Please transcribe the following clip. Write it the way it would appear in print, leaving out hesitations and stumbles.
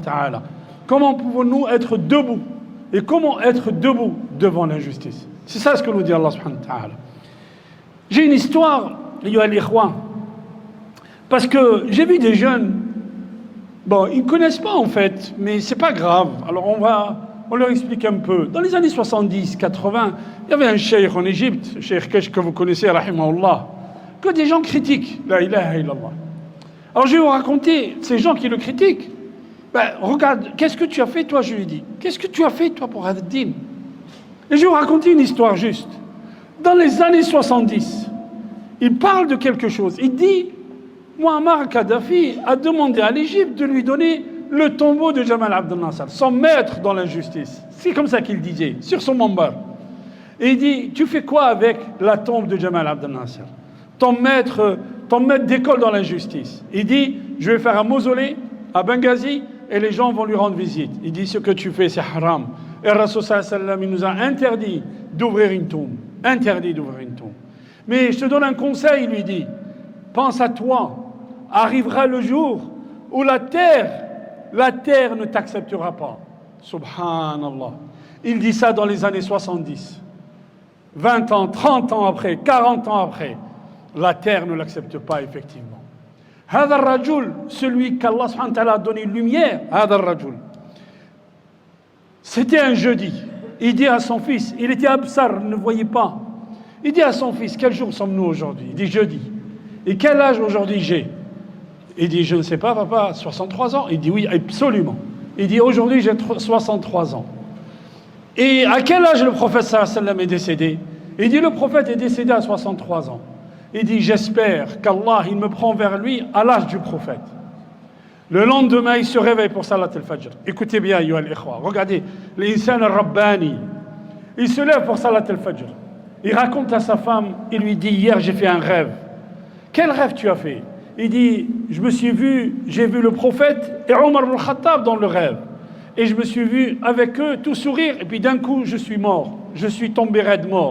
Ta'ala. Comment pouvons-nous être debout? Et comment être debout devant l'injustice? C'est ça ce que nous dit Allah subhanahu wa ta'ala. J'ai une histoire, parce que j'ai vu des jeunes, bon, ils ne connaissent pas en fait, mais c'est pas grave. Alors on leur explique un peu. Dans les années 70, 80, il y avait un cheikh en Égypte, cheikh Kesh que vous connaissez, rahimahullah, que des gens critiquent, la ilaha illallah. Alors je vais vous raconter, ces gens qui le critiquent, ben, regarde, qu'est-ce que tu as fait toi, je lui dis. Qu'est-ce que tu as fait toi pour Ad-Din? Et je vais vous raconter une histoire juste. Dans les années 70, il parle de quelque chose. Il dit, Muammar Kadhafi a demandé à l'Égypte de lui donner le tombeau de Jamal Abdel Nasser, son maître dans l'injustice. C'est comme ça qu'il disait, sur son mambar. Et il dit, tu fais quoi avec la tombe de Jamal Abdel Nasser? Ton maître d'école dans l'injustice. Il dit, je vais faire un mausolée à Benghazi et les gens vont lui rendre visite. Il dit, ce que tu fais, c'est haram. Et le Rasul sallallahu alayhi wa sallam, il nous a interdit d'ouvrir une tombe. Interdit d'ouvrir une tombe. Mais je te donne un conseil, il lui dit, pense à toi. Arrivera le jour où la terre ne t'acceptera pas. Subhanallah. Il dit ça dans les années 70. 20 ans, 30 ans après, 40 ans après, la terre ne l'accepte pas effectivement. Hada rajul, celui qu'Allah subhanahu wa ta'ala a donné lumière, hada rajul. C'était un jeudi. Il dit à son fils, il était absar, il ne voyait pas. Il dit à son fils, quel jour sommes-nous aujourd'hui? Il dit jeudi. Et quel âge aujourd'hui j'ai? Il dit, je ne sais pas, papa, 63 ans. Il dit, oui, absolument. Il dit, aujourd'hui j'ai 63 ans. Et à quel âge le prophète sallallahu alayhi wa sallam est décédé? Il dit, le prophète est décédé à 63 ans. Il dit, j'espère qu'Allah, il me prend vers lui à l'âge du prophète. Le lendemain, il se réveille pour Salat al-Fajr. Écoutez bien, ayyuha al-ikhwa. Regardez, l'insan al-Rabbani. Il se lève pour Salat al-Fajr. Il raconte à sa femme, il lui dit, hier j'ai fait un rêve. Quel rêve tu as fait? Il dit, j'ai vu le prophète et Omar ibn Khattab dans le rêve. Et je me suis vu avec eux tout sourire. Et puis d'un coup, je suis mort. Je suis tombé raide mort.